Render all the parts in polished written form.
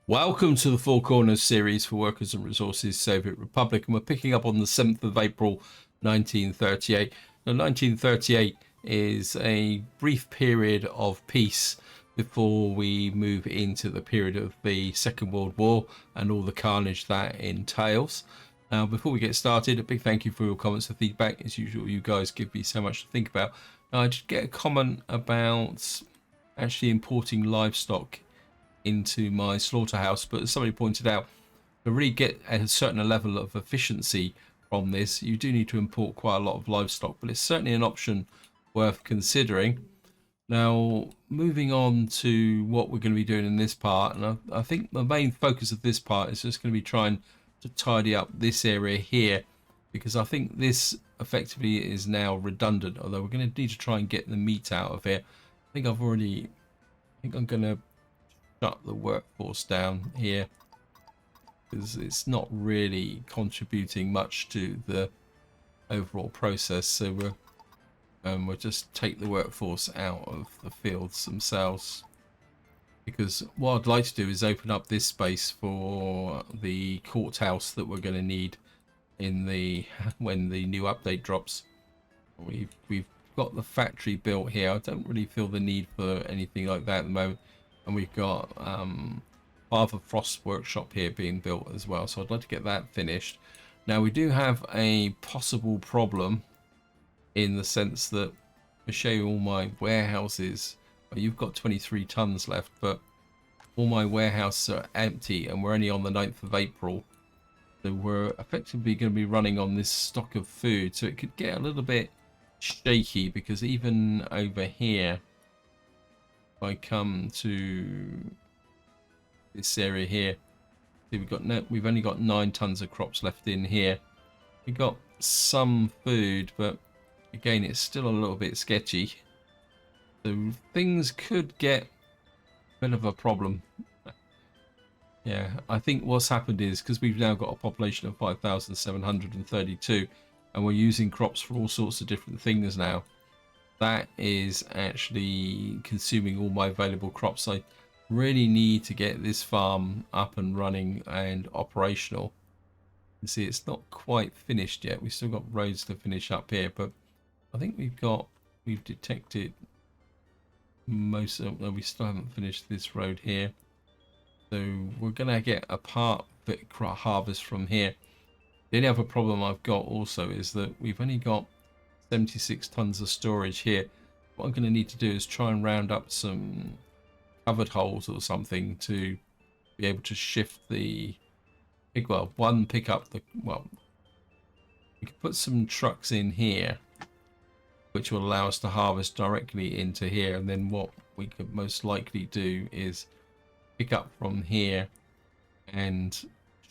Welcome to the Four Corners series for Workers and Resources Soviet Republic, and we're picking up on the 7th of April 1938. Now, 1938 is a brief period of peace before we move into the period of the Second World War and all the carnage that entails. Now, before we get started, a big thank you for your comments and feedback. As usual, you guys give me so much to think about. Now, I did get a comment about actually importing livestock into my slaughterhouse, but as somebody pointed out, to really get a certain level of efficiency from this, you do need to import quite a lot of livestock, but it's certainly an option worth considering. Now, moving on to what we're going to be doing in this part, and I think the main focus of this part is just going to be trying to tidy up this area here, because I think this effectively is now redundant, although we're going to need to try and get the meat out of it. I think I'm going to shut the workforce down here because it's not really contributing much to the overall process, so we'll just take the workforce out of the fields themselves, because what I'd like to do is open up this space for the courthouse that we're going to need in the when the new update drops. We've got the factory built here. I don't really feel the need for anything like that at the moment. And we've got Father Frost's workshop here being built as well, so I'd like to get that finished. Now, we do have a possible problem in the sense that to show you all my warehouses, well, you've got 23 tons left, but all my warehouses are empty and we're only on the 9th of April, so we're effectively going to be running on this stock of food, so it could get a little bit shaky, because even over here, I come to this area here, we've only got 9 tons of crops left in here. We got some food, but again, it's still a little bit sketchy, so things could get a bit of a problem. Yeah, I think what's happened is, because we've now got a population of 5,732 and we're using crops for all sorts of different things now, that is actually consuming all my available crops. I really need to get this farm up and running and operational. You see, it's not quite finished yet. We've still got roads to finish up here, but I think we've detected most of, no, we still haven't finished this road here. So we're gonna get a part of it harvest from here. The only other problem I've got also is that we've only got 76 tons of storage here. What I'm going to need to do is try and round up some covered holes or something to be able to shift the we could put some trucks in here which will allow us to harvest directly into here, and then what we could most likely do is pick up from here and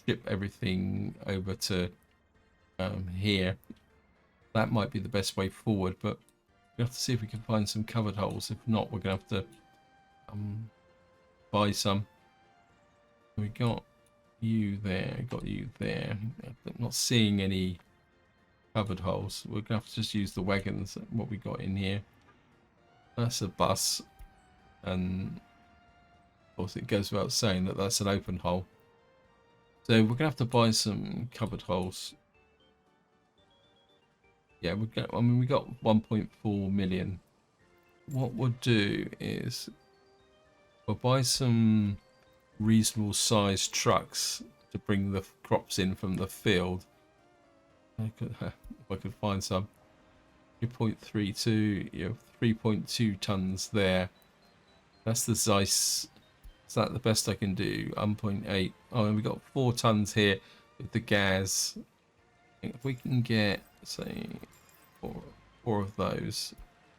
ship everything over to here. That might be the best way forward, but we have to see if we can find some covered holes. If not, we're going to have to buy some. We got you there, got you there. I'm not seeing any covered holes. We're going to have to just use the wagons, what we got in here. That's a bus, and of course it goes without saying that that's an open hole. So we're going to have to buy some covered holes. Yeah, we got 1.4 million. What we'll do is we'll buy some reasonable sized trucks to bring the crops in from the field. If I could find some. 3.32, you know, 3.2 tons there. That's the Zeiss. Is that the best I can do? 1.8. Oh, and we got 4 tons here with the gas. If we can get, say, four of those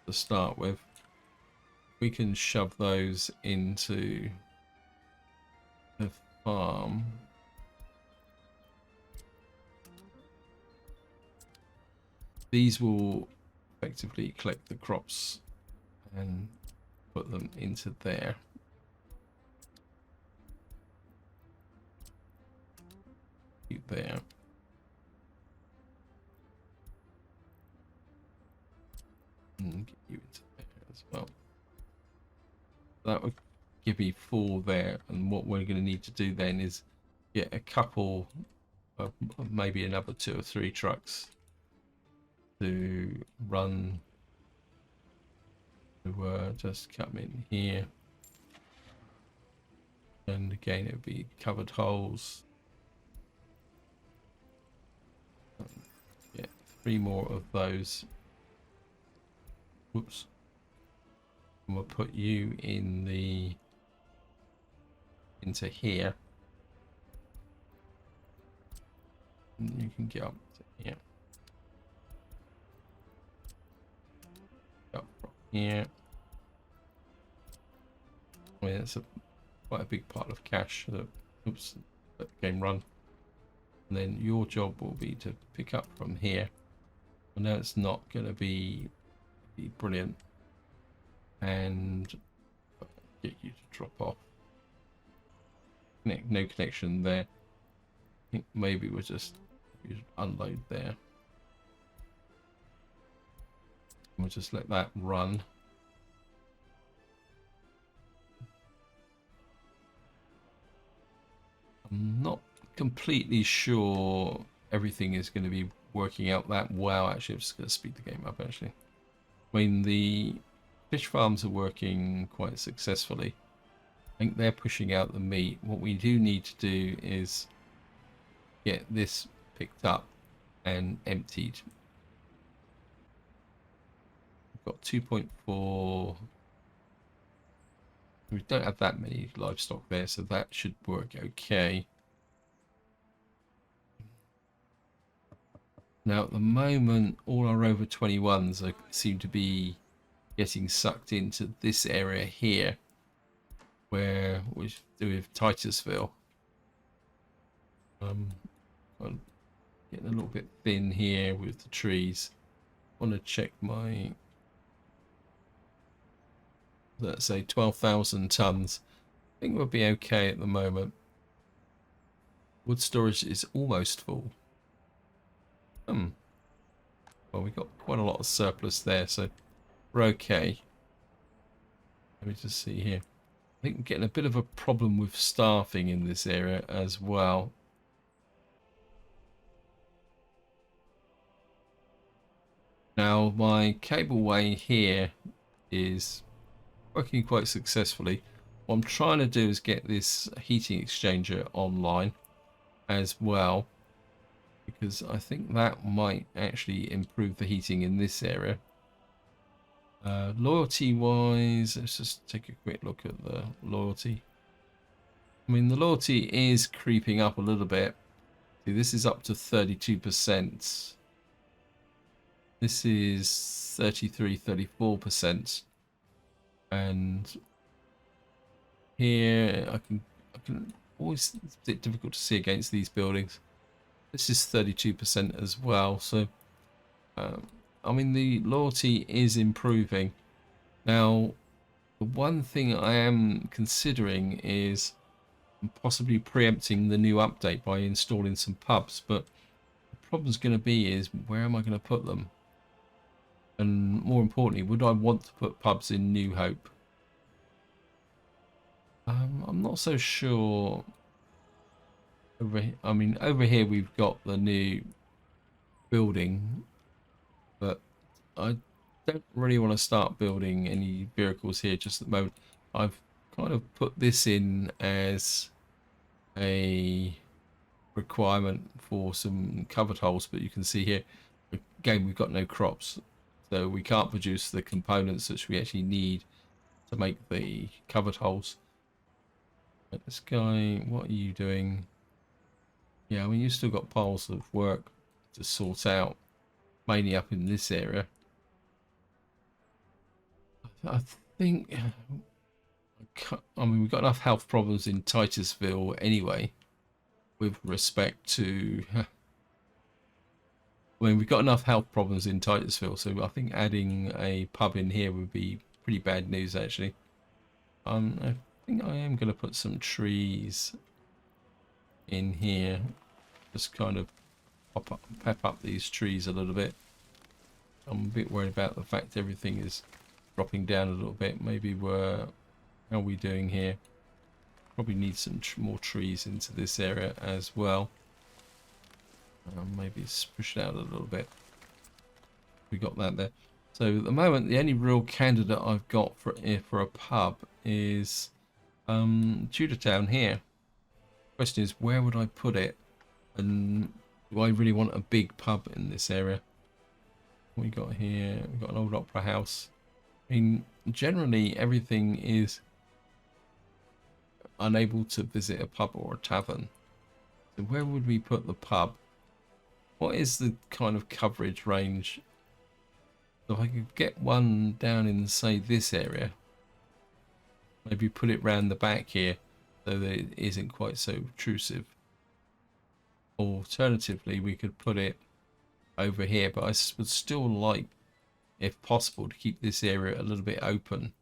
to start with, we can shove those into the farm. These will effectively collect the crops and put them into there. There. And get you into there as well. That would give me 4 there, and what we're going to need to do then is get a couple of maybe another 2 or 3 trucks to run to just come in here, and again it would be covered holes. Yeah, 3 more of those. Whoops. And we'll put you in the into here, and you can get up to here. Up from here. I mean, it's quite a big part of cache that, oops, that game run. And then your job will be to pick up from here. I know it's not going to be brilliant, and get you to drop off. No connection there. I think maybe we'll just unload there. We'll just let that run. I'm not completely sure everything is going to be working out that well. Actually, I'm just going to speed the game up, actually. I mean, the fish farms are working quite successfully. I think they're pushing out the meat. What we do need to do is get this picked up and emptied. We've got 2.4. We don't have that many livestock there, so that should work okay. Now, at the moment, all our over 21s seem to be getting sucked into this area here, where we do with Titusville. I'm getting a little bit thin here with the trees. I want to check my, let's say 12,000 tons. I think we'll be okay at the moment. Wood storage is almost full. Well, we got quite a lot of surplus there, so we're okay. Let me just see here. I think we're getting a bit of a problem with staffing in this area as well. Now, my cableway here is working quite successfully. What I'm trying to do is get this heating exchanger online as well, because I think that might actually improve the heating in this area. Loyalty wise, let's just take a quick look at the loyalty. I mean, the loyalty is creeping up a little bit. See, this is up to 32%. This is 33, 34%. And here I can always, it's a bit difficult to see against these buildings. This is 32% as well. So I mean, the loyalty is improving. Now, the one thing I am considering is possibly preempting the new update by installing some pubs, but the problem's going to be is, where am I going to put them? And more importantly, would I want to put pubs in New Hope? I'm not so sure. I mean, over here we've got the new building, but I don't really want to start building any vehicles here just at the moment. I've kind of put this in as a requirement for some covered holes, but you can see here, again, we've got no crops, so we can't produce the components that we actually need to make the covered holes. But this guy, what are you doing? Yeah, I mean, you've still got piles of work to sort out, mainly up in this area. I think, I mean, we've got enough health problems in Titusville anyway, with respect to, I mean, we've got enough health problems in Titusville, so I think adding a pub in here would be pretty bad news, actually. I think I am going to put some trees in here, just kind of pep up these trees a little bit. I'm a bit worried about the fact everything is dropping down a little bit. Maybe we're How are we doing here? Probably need some more trees into this area as well. Maybe push it out a little bit. We got that there. So at the moment, the only real candidate I've got for a pub is Tudor Town here. Question is, where would I put it? And do I really want a big pub in this area? What we got here? We've got an old opera house. I mean, generally everything is unable to visit a pub or a tavern. So where would we put the pub? What is the kind of coverage range? So if I could get one down in, say, this area, maybe put it round the back here so that it isn't quite so obtrusive. Alternatively, we could put it over here, but I would still like, if possible, to keep this area a little bit open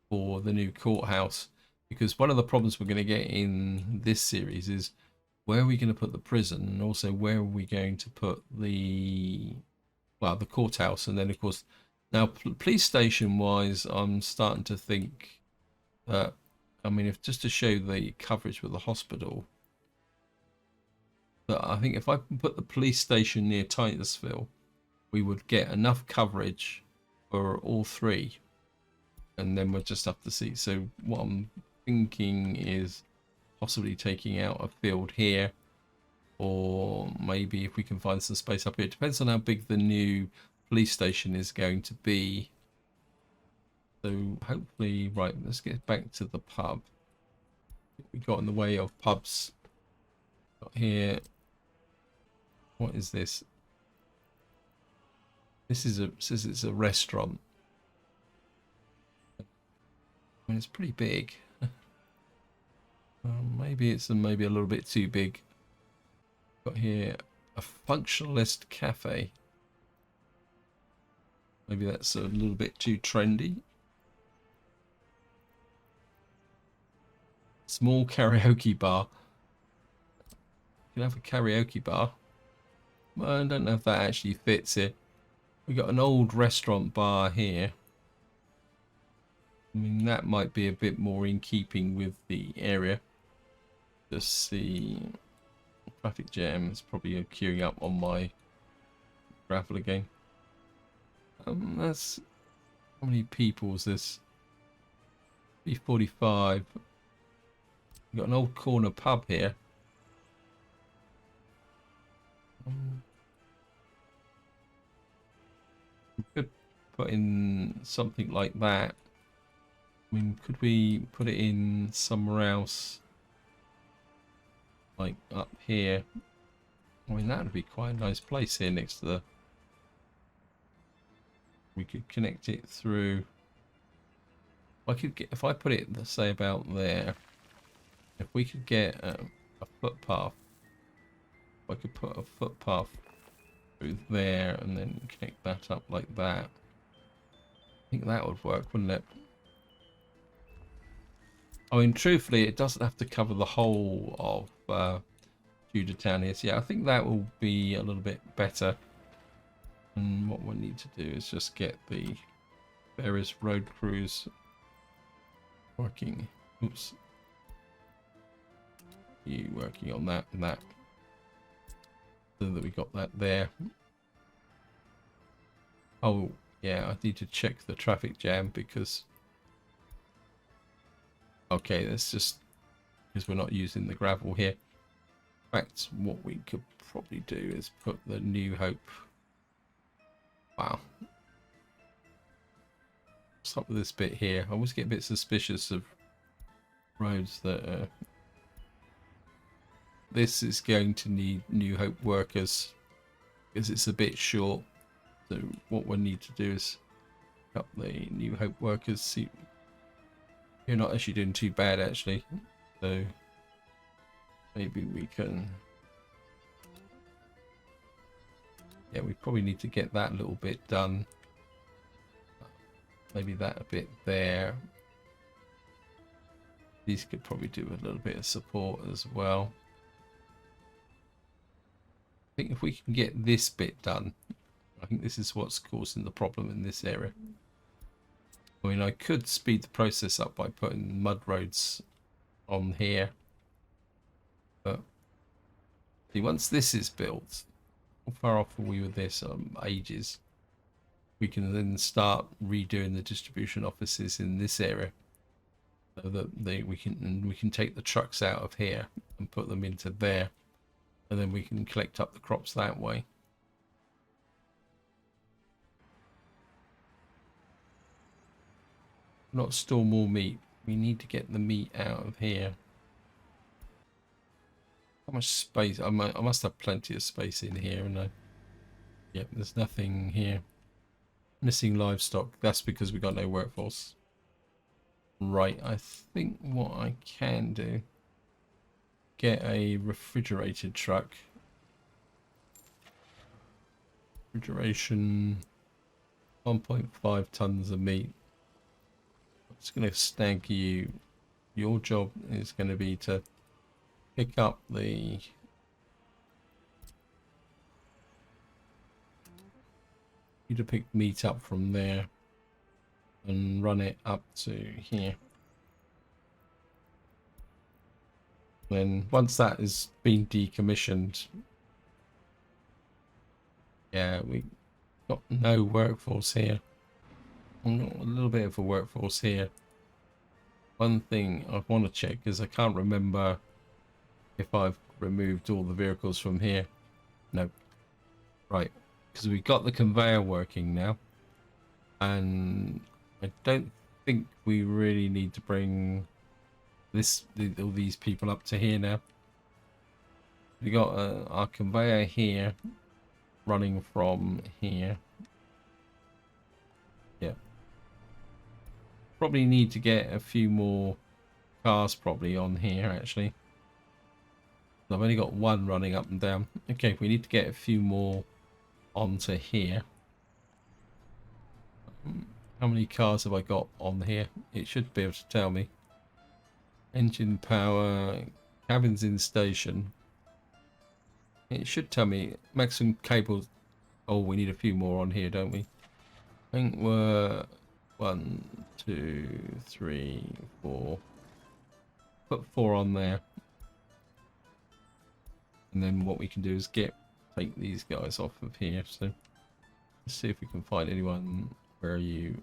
for the new courthouse, because one of the problems we're going to get in this series is where are we going to put the prison, and also where are we going to put the courthouse. And then of course now police station wise, I'm starting to think that, I mean, if just to show the coverage with the hospital, but I think if I can put the police station near Titusville, we would get enough coverage for all three, and then we'll just have to see. So what I'm thinking is possibly taking out a field here, or maybe if we can find some space up here. It depends on how big the new police station is going to be. So hopefully, right, let's get back to the pub. We got in the way of pubs. Got here. What is this? This is says it's a restaurant. I mean, it's pretty big. Maybe it's maybe a little bit too big. Got here a functionalist cafe. Maybe that's a little bit too trendy. Small karaoke bar. You can have a karaoke bar. Well, I don't know if that actually fits here. We got an old restaurant bar here. I mean, that might be a bit more in keeping with the area. Just see, traffic jam is probably queuing up on my gravel again. That's, how many people is this? 345. We've got an old corner pub here. We could put in something like that. I mean, could we put it in somewhere else? Like up here. I mean, that would be quite a nice place here next to the... We could connect it through... I could get, if I put it, let's say, about there. If we could get a footpath. I could put a footpath through there and then connect that up like that. I think that would work, wouldn't it? I mean, truthfully, it doesn't have to cover the whole of Tudor Town here. So yeah, I think that will be a little bit better. And what we need to do is just get the various road crews working. Oops. You working on that and that. So that we got that there. Oh, yeah, I need to check the traffic jam because... Okay, that's just because we're not using the gravel here. In fact, what we could probably do is put the New Hope. Wow. Stop with this bit here. I always get a bit suspicious of roads that this is going to need New Hope workers because it's a bit short. So what we need to do is cut the New Hope workers. See, you're not actually doing too bad actually, so maybe we can, yeah, we probably need to get that little bit done, maybe that a bit there. These could probably do a little bit of support as well. I think if we can get this bit done, I think this is what's causing the problem in this area. I mean, I could speed the process up by putting mud roads on here. But see, once this is built, how far off are we with this? Ages. We can then start redoing the distribution offices in this area, so that we can take the trucks out of here and put them into there, and then we can collect up the crops that way. Not store more meat. We need to get the meat out of here. How much space? I must have plenty of space in here, and yep, there's nothing here. Missing livestock. That's because we got no workforce. Right, I think what I can do, get a refrigerated truck. Refrigeration, 1.5 tons of meat. I'm just going to snag you. Your job is going to be to pick up the pick meat up from there and run it up to here. Then once that has been decommissioned, yeah, we got no workforce here. Well, got a little bit of a workforce here. One thing I want to check is I can't remember if I've removed all the vehicles from here. No. Right, because we got the conveyor working now, and I don't think we really need to bring all these people up to here now. We got our conveyor here running from here. Yeah, probably need to get a few more cars probably on here actually. I've only got one running up and down. Okay, we need to get a few more onto here. How many cars have I got on here? It should be able to tell me. Engine power, cabins in station. It should tell me maximum cables. Oh, we need a few more on here, don't we? I think we're 1, 2, 3, 4. Put 4 on there. And then what we can do is take these guys off of here. So let's see if we can find anyone. Where are you?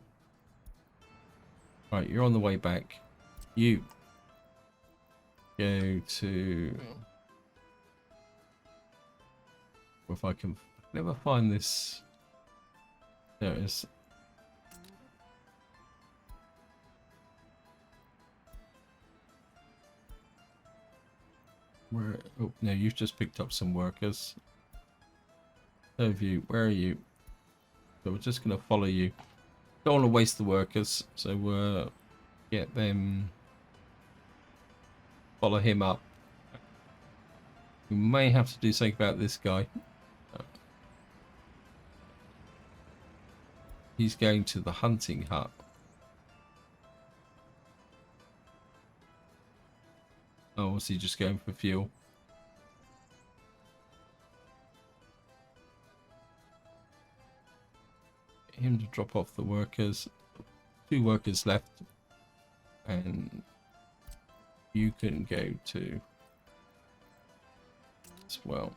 Right, you're on the way back. You go to. If I can never find this. There it is. Where? Oh no, you've just picked up some workers. Novu, where are you? So we're just going to follow you. Don't want to waste the workers, so we'll get them. Follow him up. We may have to do something about this guy. He's going to the hunting hut. Oh, was he just going for fuel? Get him to drop off the workers. 2 workers left. And you can go to as well.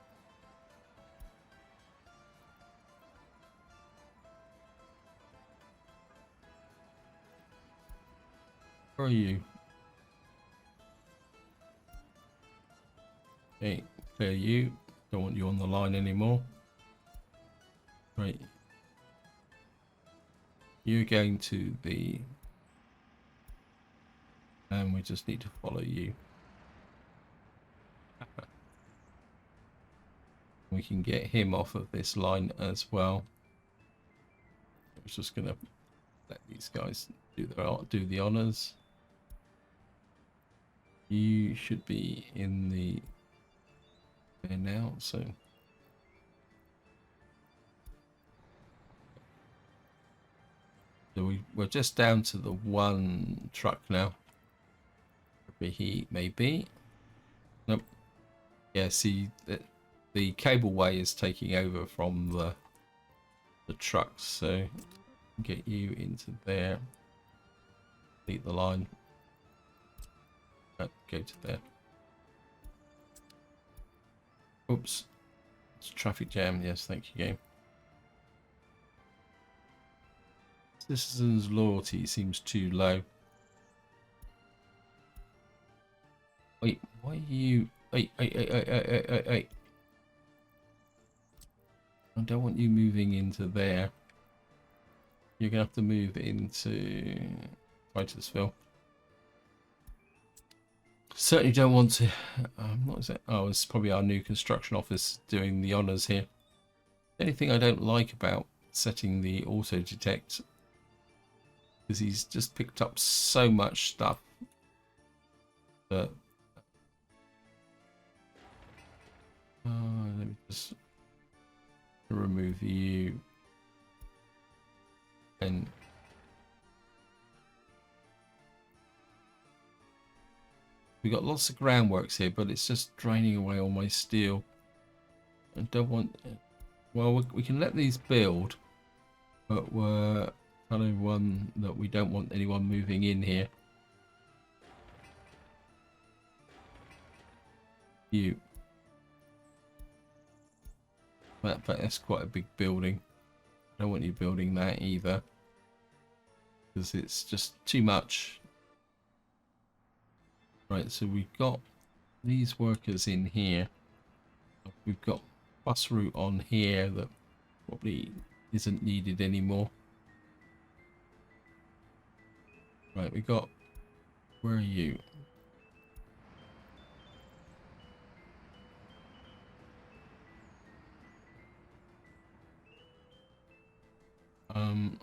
Where are you? Okay, clear you. Don't want you on the line anymore. Right. You're going to the... And we just need to follow you. We can get him off of this line as well. I was just going to let these guys do the honors. You should be in the... there now, so we're just down to the 1 truck now. Wherever he may be. Nope. Yeah, see the cableway is taking over from the trucks, so get you into there. Complete the line. Go to there. Oops. It's a traffic jam. Yes, thank you, game. Citizens' loyalty seems too low. Wait, why are you... Wait. I don't want you moving into there. You're going to have to move into Titusville. Certainly don't want to... what is it? Oh, it's probably our new construction office doing the honours here. Anything I don't like about setting the auto detect is he's just picked up so much stuff that... let me just remove you. And we got lots of groundworks here, but it's just draining away all my steel. I don't want... Well, we can let these build, but we're kind of one that we don't want anyone moving in here. You. But that's quite a big building. I don't want you building that either, because it's just too much. Right, so we've got these workers in here. We've got bus route on here that probably isn't needed anymore. Right, we got... Where are you?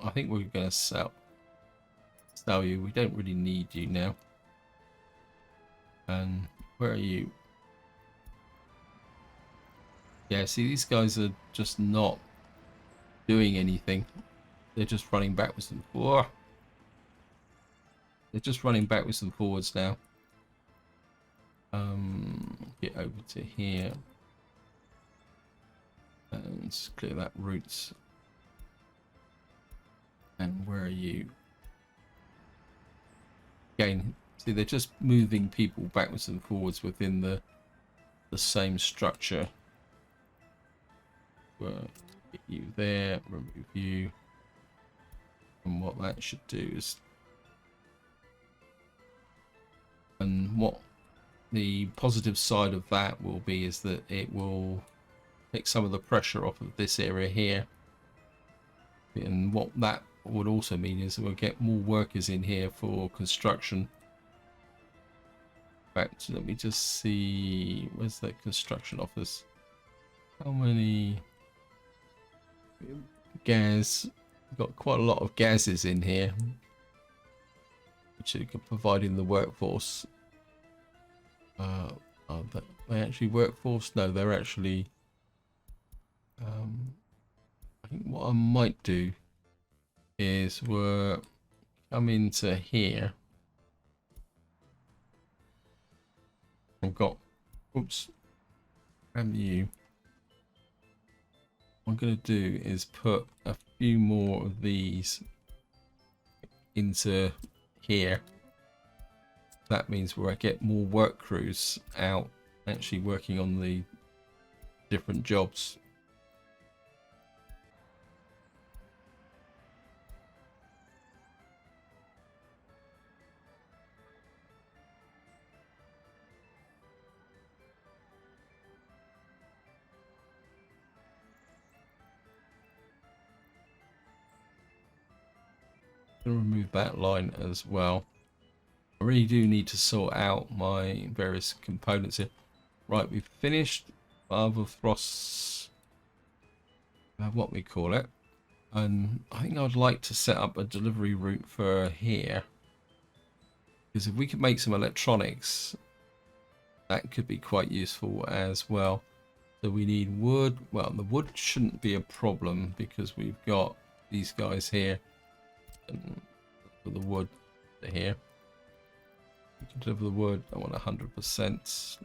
I think we're gonna sell you. We don't really need you now. And where are you? Yeah, see, these guys are just not doing anything. They're just running backwards and forwards. They're just running backwards and forwards now. Get over to here and just clear that route. And where are you? Again, see, they're just moving people backwards and forwards within the same structure. We'll get you there, remove you. And what that should do is... And what the positive side of that will be is that it will take some of the pressure off of this area here. And what that would also mean is that we'll get more workers in here for construction. In fact, let me just see, where's that construction office? How many gas? We've got quite a lot of gases in here, which are providing the workforce. Are they actually workforce? No, they're actually... I think what I might do is we'll come into here. I've got... Oops. Grab you. What I'm going to do is put a few more of these into here. That means where I get more work crews out actually working on the different jobs. Remove that line as well. I really do need to sort out my various components here. Right, we've finished Father Frost's, what we call it, and I think I'd like to set up a delivery route for here, because if we could make some electronics, that could be quite useful as well. So we need wood. Well, the wood shouldn't be a problem because we've got these guys here. And for the wood to here, we can deliver the wood. I want 100%.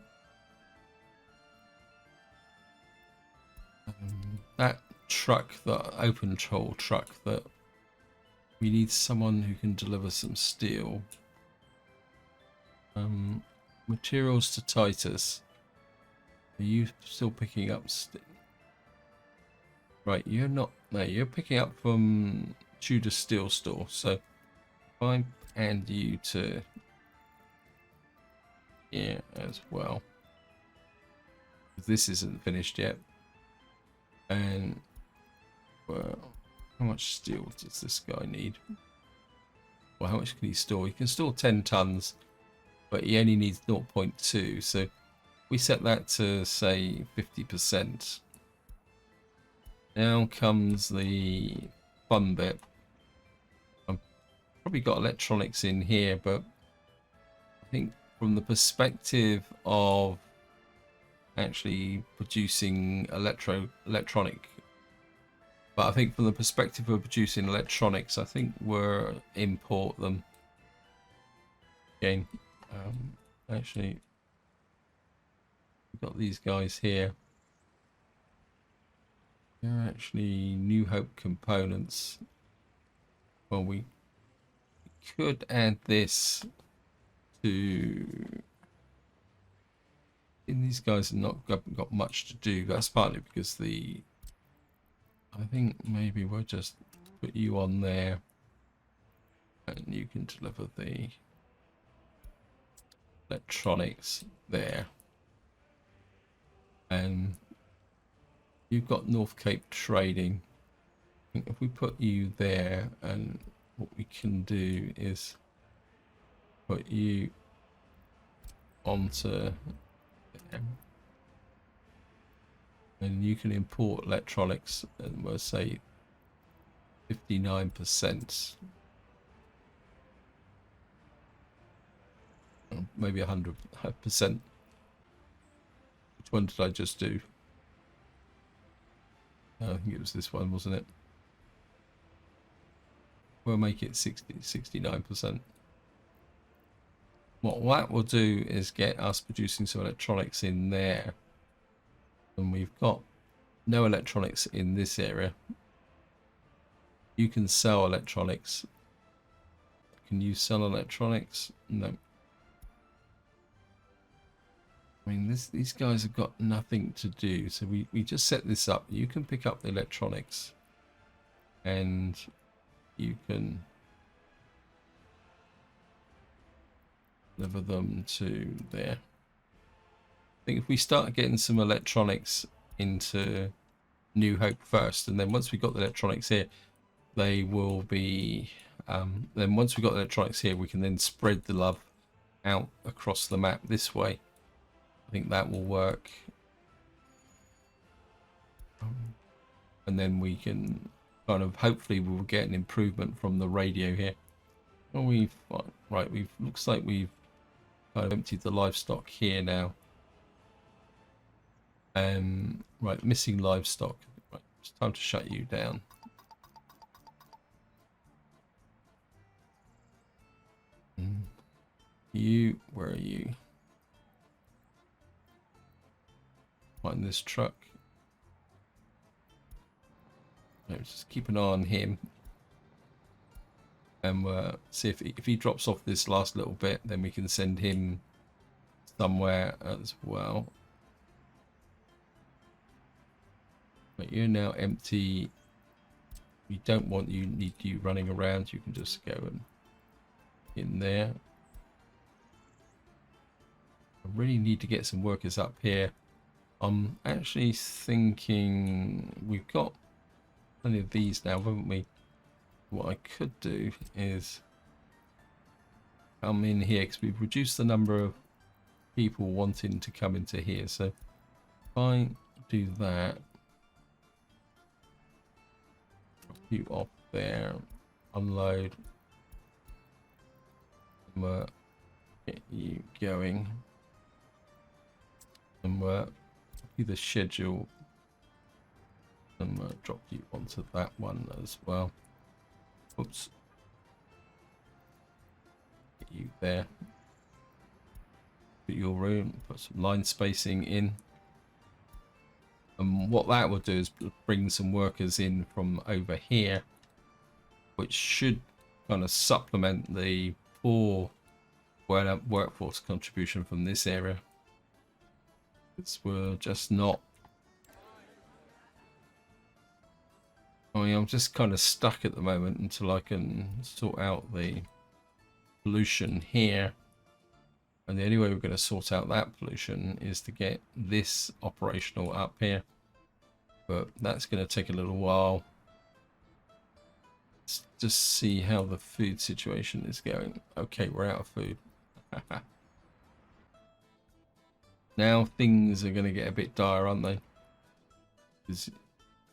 That truck, the open troll truck that We need someone who can deliver some steel. Materials to Titus. Are you still picking up steel? Right, you're not. No, you're picking up from Tudor Steel Store. So if I add you to here as well. This isn't finished yet. And well, how much steel does this guy need? Well, how much can he store? He can store 10 tons, but he only needs 0.2. So we set that to say 50%. Now comes the fun bit. I've probably got electronics in here, but I think from the perspective of actually producing electronic, but I think from the perspective of producing electronics, I think we'll import them again. Actually, we've got these guys here. They're actually New Hope components. Well, we could add this to. And these guys have not got much to do. That's partly because I think maybe we'll just put you on there, and you can deliver the electronics there. And you've got North Cape trading. I think if we put you there, and what we can do is put you onto there. And you can import electronics, and we'll say 59%. Maybe 100%. Which one did I just do? I think it was this one, wasn't it? We'll make it 69%. What that will do is get us producing some electronics in there. And we've got no electronics in this area. You can sell electronics. Can you sell electronics? No. I mean, these guys have got nothing to do. So we just set this up. You can pick up the electronics. And you can deliver them to there. I think if we start getting some electronics into New Hope first, and then once we've got the electronics here, they will be then once we've got the electronics here, we can then spread the love out across the map this way. I think that will work. And then we can kind of, hopefully we'll get an improvement from the radio here. Well, looks like we've kind of emptied the livestock here now. Right, missing livestock. Right, it's time to shut you down. Where are you? Find this truck. Right, just keep an eye on him. And see if he drops off this last little bit, then we can send him somewhere as well. But you're now empty. We don't need you running around. You can just go and in there. I really need to get some workers up here. I'm actually thinking we've got plenty of these now, haven't we? What I could do is come in here, because we've reduced the number of people wanting to come into here. So if I do that, drop you off there, unload, and we'll get you going, and we'll copy the schedule, and we'll drop you onto that one as well. Oops. Get you there. Put your room, put some line spacing in. And what that will do is bring some workers in from over here, which should kind of supplement the poor workforce contribution from this area. We're just not. I mean, I'm just kind of stuck at the moment until I can sort out the pollution here. And the only way we're going to sort out that pollution is to get this operational up here. But that's going to take a little while. Let's just see how the food situation is going. Okay, we're out of food. Now things are going to get a bit dire, aren't they?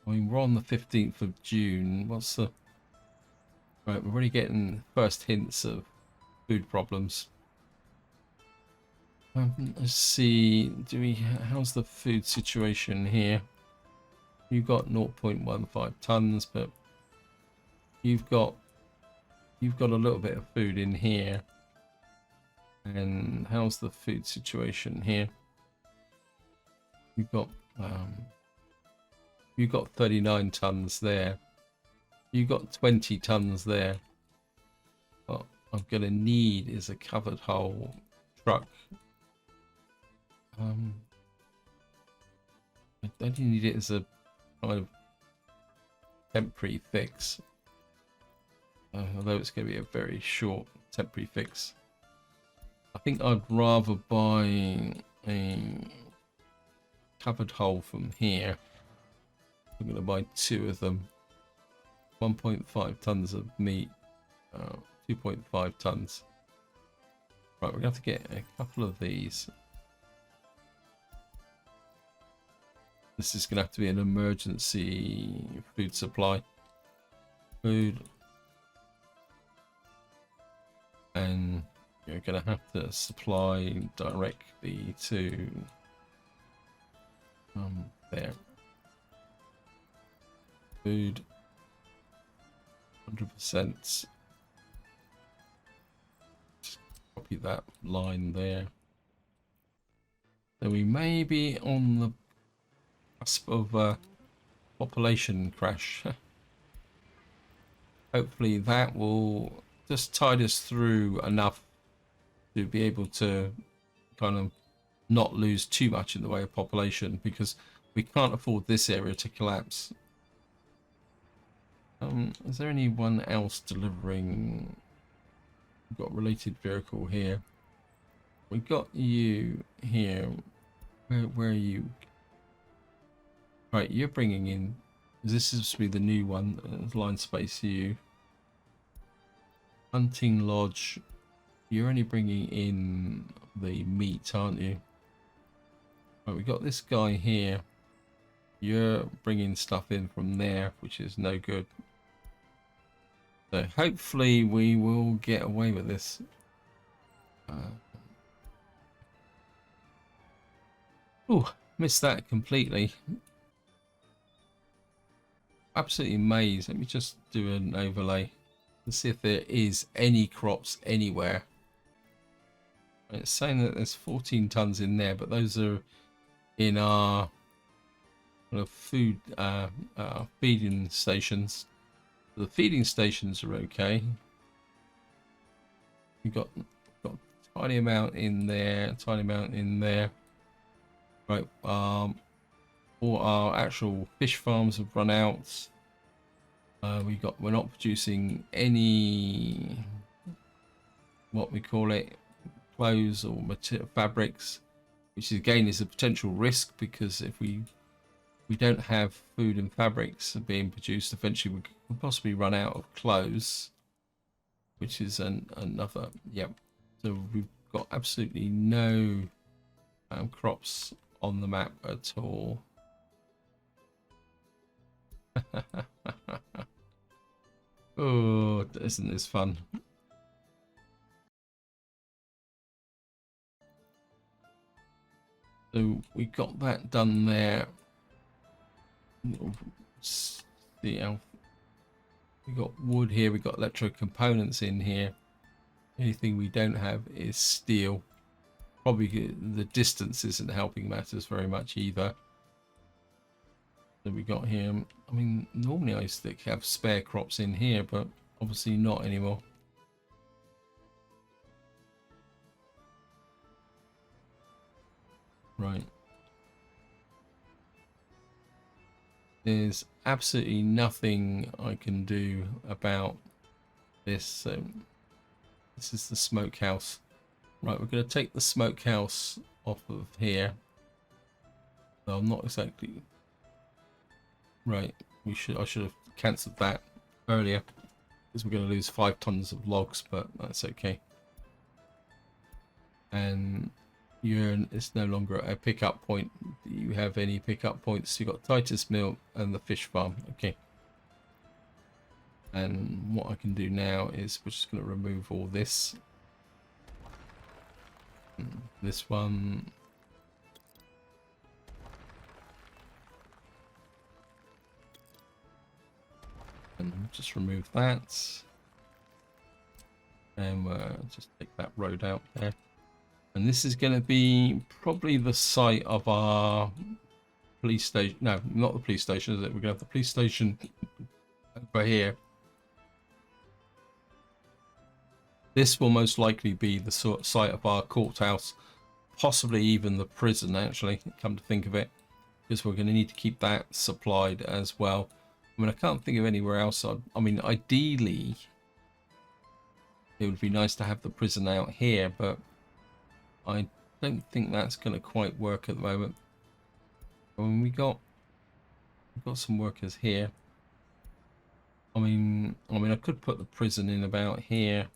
I mean, we're on the 15th of June. What's the... Right, we're already getting first hints of food problems. Let's see. How's the food situation here? You've got 0.15 tons, but you've got a little bit of food in here. And how's the food situation here? You've got 39 tons there. You've got 20 tons there. What I'm gonna need is a covered hull truck. I don't need it as a kind of temporary fix. Although it's going to be a very short temporary fix. I think I'd rather buy a covered hull from here. I'm going to buy 2 of them. 1.5 tons of meat. 2.5 tons. Right, we're going to have to get a couple of these. This is going to have to be an emergency food supply. Food. And you're going to have to supply directly to there. Food. 100%. Just copy that line there. So we may be on the cusp of a population crash. Hopefully that will just tide us through enough to be able to kind of not lose too much in the way of population, because we can't afford this area to collapse. Is there anyone else delivering? We've got related vehicle here. We've got you here. Where are you? Right, you're bringing in. This is supposed to be the new one. Line space you. Hunting lodge. You're only bringing in the meat, aren't you? Right, we got this guy here. You're bringing stuff in from there, which is no good. So hopefully we will get away with this. Oh, missed that completely. Absolutely amazed. Let me just do an overlay. Let's see if there is any crops anywhere. It's saying that there's 14 tons in there, but those are in our food feeding stations. The feeding stations are okay. We've got a tiny amount in there, tiny amount in there. Right, all our actual fish farms have run out. We're not producing any, what we call it, clothes or fabrics, which again is a potential risk, because if we don't have food and fabrics being produced, eventually we could possibly run out of clothes, which is another. Yep. So we've got absolutely no crops on the map at all. Oh, isn't this fun? So we got that done there. See how we got wood here, we got electro components in here. Anything we don't have is steel. Probably the distance isn't helping matters very much either. So we got here. I mean, normally I used to have spare crops in here, but Obviously not anymore. Right. There's absolutely nothing I can do about this. So this is the smokehouse. Right, we're going to take the smokehouse off of here. No, not exactly. Right, I should have cancelled that earlier because we're going to lose 5 tons of logs, but that's okay. And it's no longer a pickup point. Do you have any pickup points? You got Titus Mill and the fish farm. Okay. And what I can do now is we're just going to remove all this. This one. And just remove that. And just take that road out there. And this is going to be probably the site of our police station. No, not the police station, is it? We're going to have the police station over here. This will most likely be the site of our courthouse, possibly even the prison, actually, come to think of it, because we're going to need to keep that supplied as well. I mean, I can't think of anywhere else. I mean, ideally, it would be nice to have the prison out here, but I don't think that's going to quite work at the moment. I mean, we've got some workers here. I mean, I could put the prison in about here.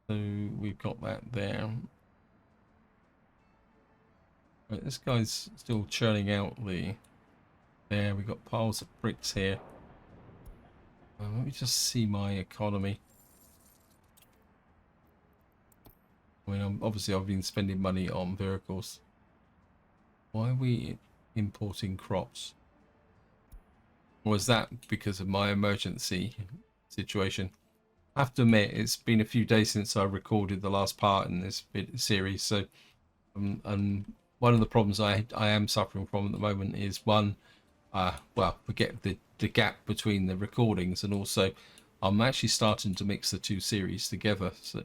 So we've got that there. Right, this guy's still churning out the... There, we've got piles of bricks here. Let me just see my economy. I mean, obviously I've been spending money on vehicles. Why are we importing crops? Or is that because of my emergency situation? I have to admit, it's been a few days since I recorded the last part in this series, so and one of the problems I am suffering from at the moment is one, well, forget the gap between the recordings, and also I'm actually starting to mix the two series together. So,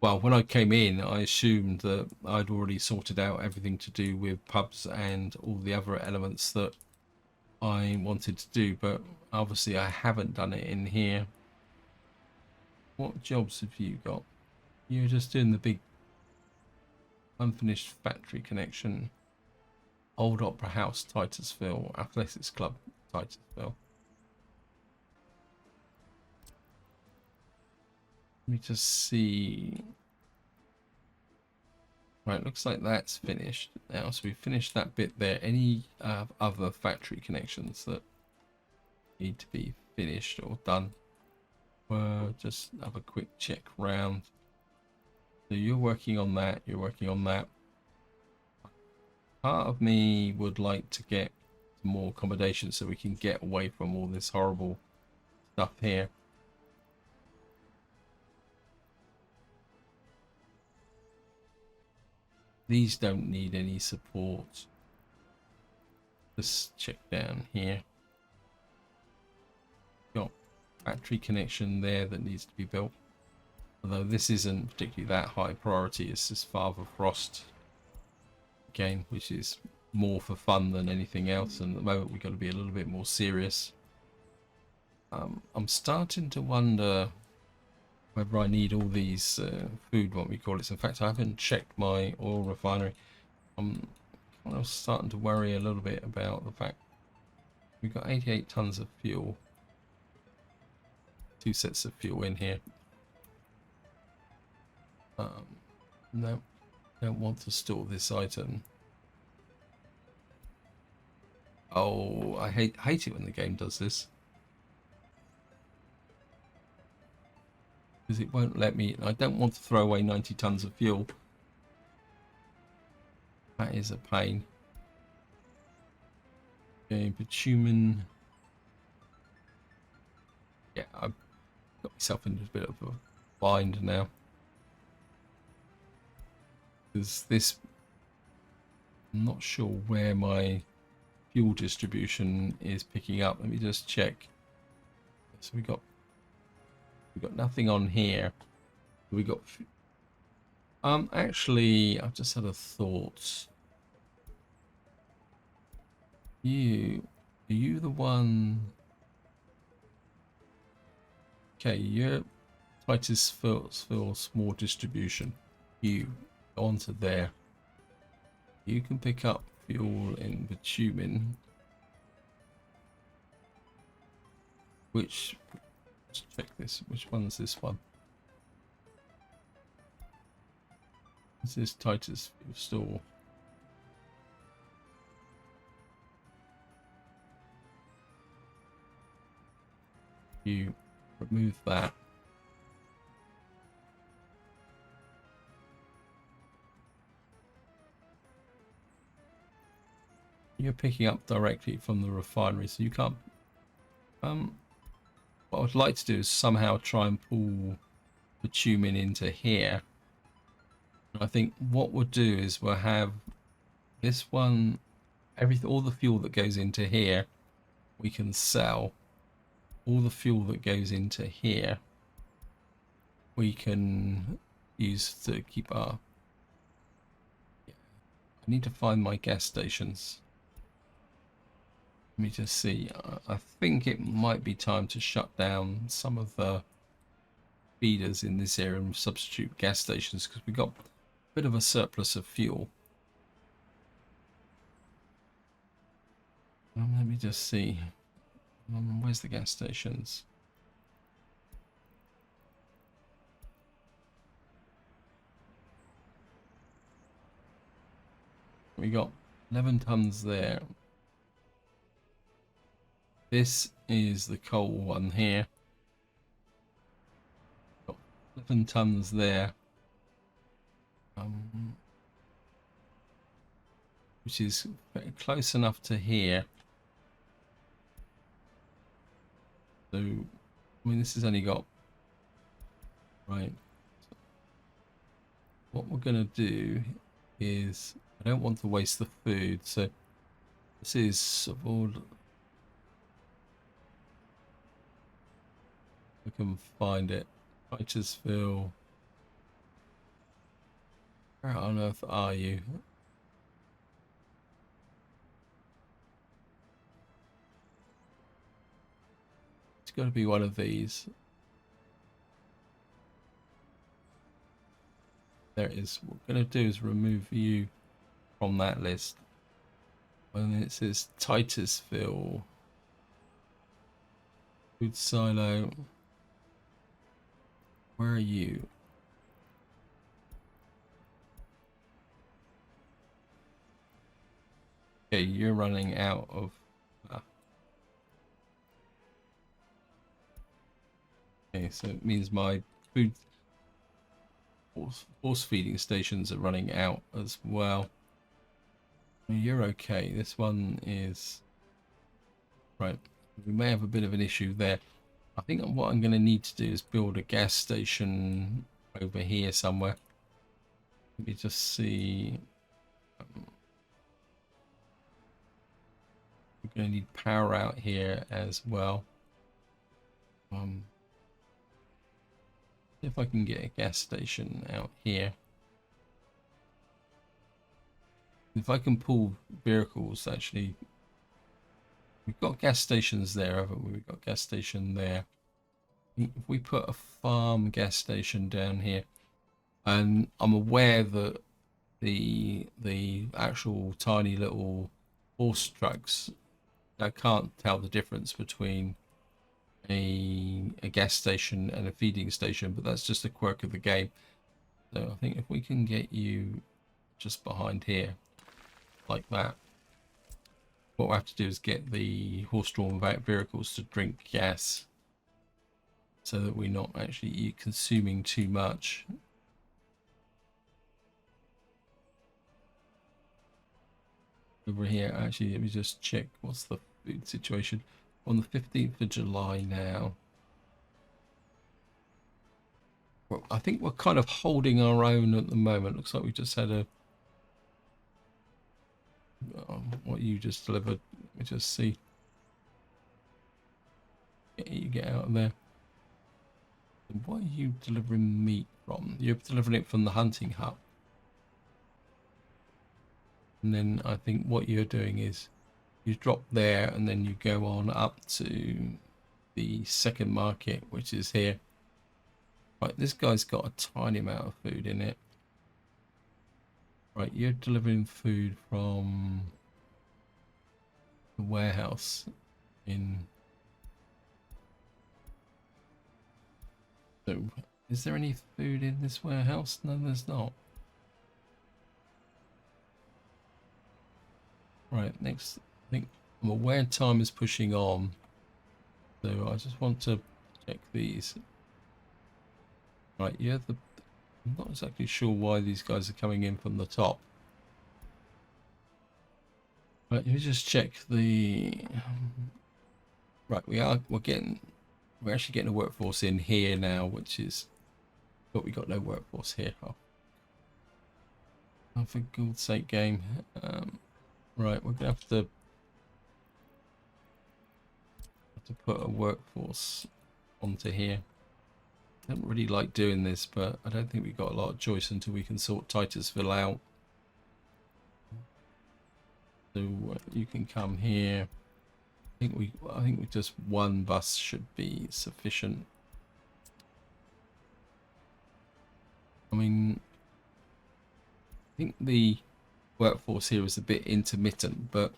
well, when I came in, I assumed that I'd already sorted out everything to do with pubs and all the other elements that I wanted to do, but obviously I haven't done it in here. What jobs have you got? You're just doing the big unfinished factory connection. Old Opera House, Titusville. Athletics Club, Titusville. Let me just see. Right, looks like that's finished now. So we've finished that bit there. Any other factory connections that need to be finished or done? Just have a quick check round. So you're working on that. You're working on that. Part of me would like to get some more accommodation so we can get away from all this horrible stuff here. These don't need any support. Let's check down here. Got factory connection there that needs to be built. Although this isn't particularly that high priority. It's just Father Frost again, which is more for fun than anything else. And at the moment we've got to be a little bit more serious. I'm starting to wonder whether I need all these food, what we call it. In fact, I haven't checked my oil refinery. I'm kind of starting to worry a little bit about the fact we've got 88 tons of fuel. 2 sets of fuel in here. No, don't want to store this item. Oh, I hate it when the game does this. Because it won't let me. I don't want to throw away 90 tons of fuel. That is a pain. Okay, bitumen. Yeah, I've got myself into a bit of a bind now. Because this, I'm not sure where my fuel distribution is picking up. Let me just check. So we got nothing on here. We got actually I've just had a thought. Are you the one? Okay, you're Titusville small distribution. You go onto there. You can pick up fuel in bitumen. Let's check this. Which one's this one? This is Titusville store. You remove that. You're picking up directly from the refinery, so you can't. What I'd like to do is somehow try and pull bitumen into here. I think what we'll do is we'll have this one, all the fuel that goes into here, we can sell. All the fuel that goes into here, we can use to keep our. I need to find my gas stations. Let me just see. I think it might be time to shut down some of the feeders in this area and substitute gas stations because we've got a bit of a surplus of fuel. Let me just see. Where's the gas stations? We got 11 tons there. This is the coal one here. Got 11 tons there. Which is close enough to here. So, I mean, this has only got, right. What we're going to do is, I don't want to waste the food, so this is I can find it. Titusville. Where on earth are you? It's got to be one of these. There it is. What we're going to do is remove you from that list. And it says Titusville. Food silo. Where are you? Okay, you're running out of. Okay, so it means my food horse feeding stations are running out as well. You're okay. This one is right. We may have a bit of an issue there. I think what I'm going to need to do is build a gas station over here somewhere. Let me just see. We're going to need power out here as well. If I can get a gas station out here. If I can pull vehicles, actually. We've got gas stations there, haven't we? We've got gas station there. If we put a farm gas station down here, and I'm aware that the actual tiny little horse trucks, I can't tell the difference between a gas station and a feeding station, but that's just a quirk of the game. So I think if we can get you just behind here, like that, what we have to do is get the horse-drawn vehicles to drink gas so that we're not actually consuming too much. Over here, actually, let me just check what's the food situation. On the 15th of July now. Well, I think we're kind of holding our own at the moment. Looks like we just had a... what you just delivered. Let me just see. You get out of there. Why are you delivering meat from? You're delivering it from the hunting hut. And then I think what you're doing is you drop there and then you go on up to the second market, which is here. Right, this guy's got a tiny amount of food in it. Right, you're delivering food from the warehouse in... So, is there any food in this warehouse? No, there's not. Right, next, I think I'm aware time is pushing on. So I just want to check these. Right, yeah, I'm not exactly sure why these guys are coming in from the top. Right, let me just check the... Right, we're actually getting a workforce in here now, which is... But we got no workforce here. Oh, for God's sake, game. Right, we're gonna have to put a workforce onto here. I don't really like doing this, but I don't think we've got a lot of choice until we can sort Titusville out. So you can come here. I think just one bus should be sufficient. I mean, I think the workforce here is a bit intermittent, but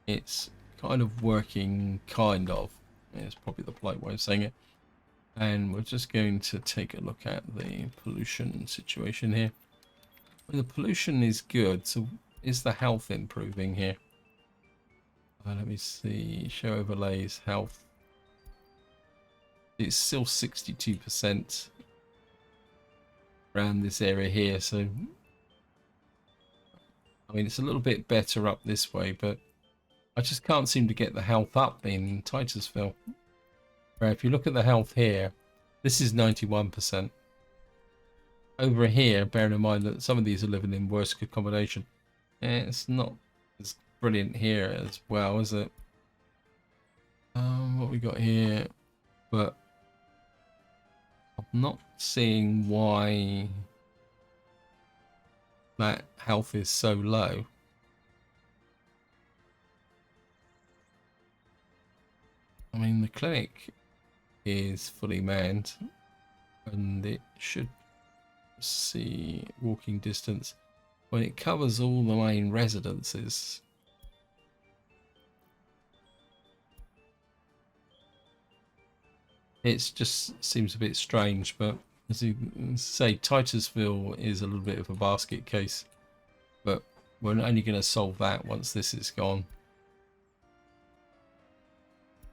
it's kind of working, kind of. It's probably the polite way of saying it. And we're just going to take a look at the pollution situation here. Well, the pollution is good, so is the health improving here? Let me see. Show overlays, health. It's still 62% around this area here, so I mean it's a little bit better up this way, but I just can't seem to get the health up in Titusville. Right, if you look at the health here, this is 91%. Over here, bearing in mind that some of these are living in worse accommodation, it's not as brilliant here as well, is it? What we got here, but I'm not seeing why that health is so low. I mean, the clinic is fully manned and it should see walking distance when it covers all the main residences. It just seems a bit strange, but as you say, Titusville is a little bit of a basket case, but we're only going to solve that once this is gone.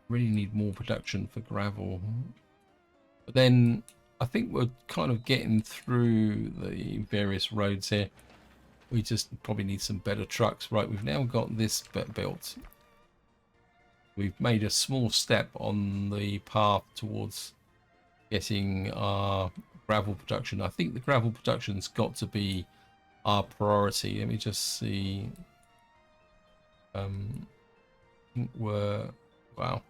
Really need more production for gravel, but then I think we're kind of getting through the various roads here. We just probably need some better trucks. Right, we've now got this bit built. We've made a small step on the path towards getting our gravel production. I think the gravel production's got to be our priority. Let me just see. I think we're... Wow.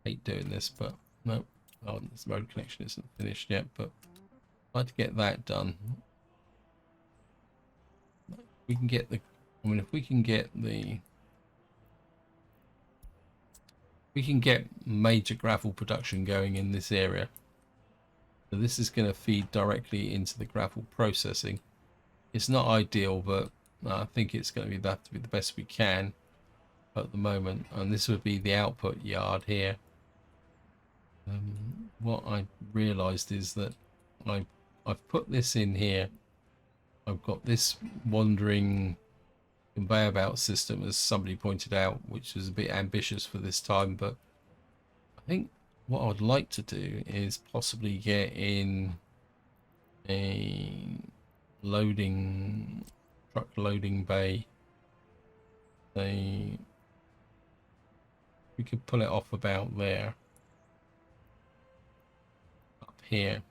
Hate doing this, but no. Oh, this road connection isn't finished yet, but I'd like to get that done. We can get the... I mean, if we can get the... We can get major gravel production going in this area. So this is going to feed directly into the gravel processing. It's not ideal, but I think it's going to be the best we can at the moment. And this would be the output yard here. What I realized is that I've put this in here. I've got this wandering conveyor belt system, as somebody pointed out, which is a bit ambitious for this time, but I think what I'd like to do is possibly get in a truck loading bay. We could pull it off about there, up here,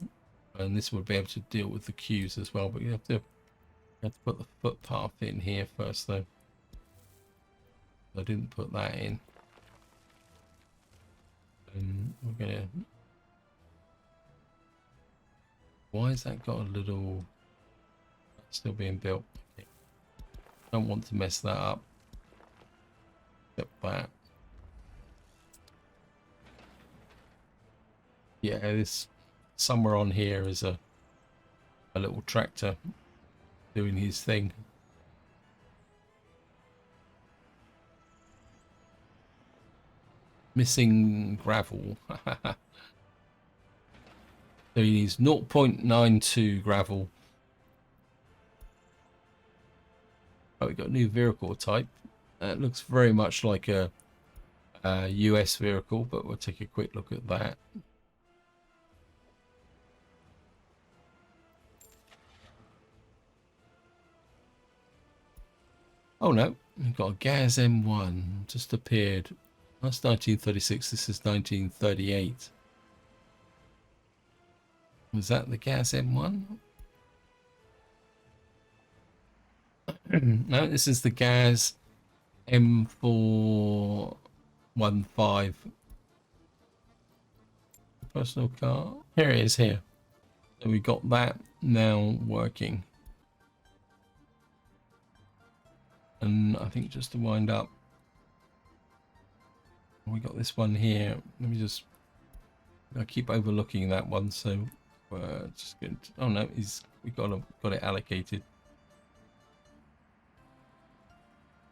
and this would be able to deal with the queues as well, but you have to put the footpath in here first, though. I didn't put that in. We're gonna. Why has that got a little? Still being built. Okay. Don't want to mess that up. Except that. Yeah, this somewhere on here is a little tractor doing his thing. Missing gravel. So he needs 0.92 gravel. Oh, we got a new vehicle type. It looks very much like a US vehicle, but we'll take a quick look at that. Oh no, we've got a Gaz M1 just appeared. That's 1936. This is 1938. Was that the Gaz M1? No, this is the Gaz M415. Personal car. Here it is here. So we got that now working. And I think just to wind up, we got this one here. Let me just, I keep overlooking that one, so we're just going to, oh no, we got it allocated.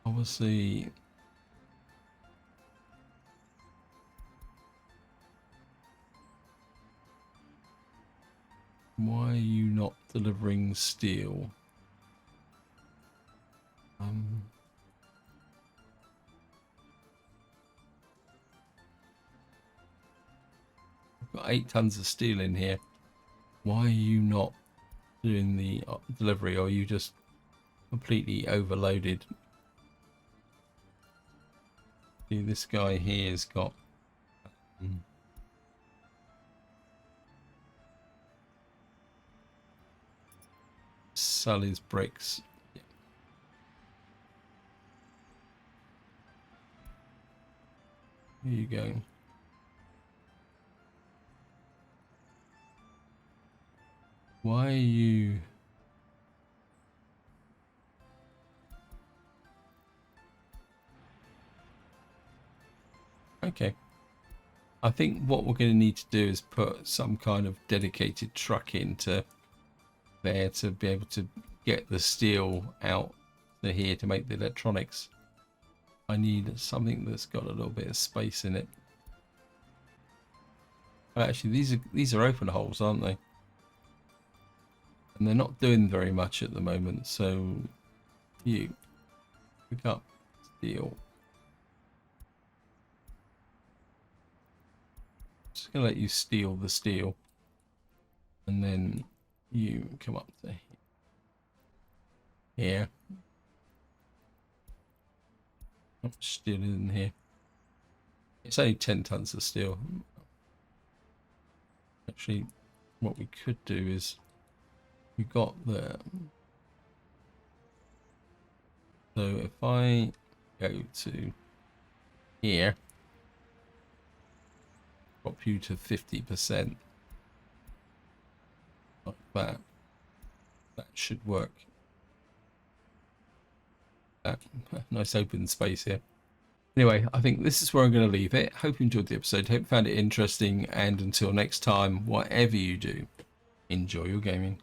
Obviously, why are you not delivering steel? I've got 8 tons of steel in here. Why are you not doing the delivery, or are you just completely overloaded? See, this guy here has got sell his bricks. Here you go. Why are you... Okay. I think what we're going to need to do is put some kind of dedicated truck into there to be able to get the steel out to here to make the electronics. I need something that's got a little bit of space in it. Oh, actually, these are open holes, aren't they? And they're not doing very much at the moment, so you pick up steel. Just gonna let you steal the steel, and then you come up to here. How much steel is in here? It's only 10 tons of steel. Actually, what we could do is we got the. So if I go to here, drop you to 50%, like that. That should work. That nice open space here. Anyway, I think this is where I'm going to leave it. Hope you enjoyed the episode. Hope you found it interesting. And until next time, whatever you do, enjoy your gaming.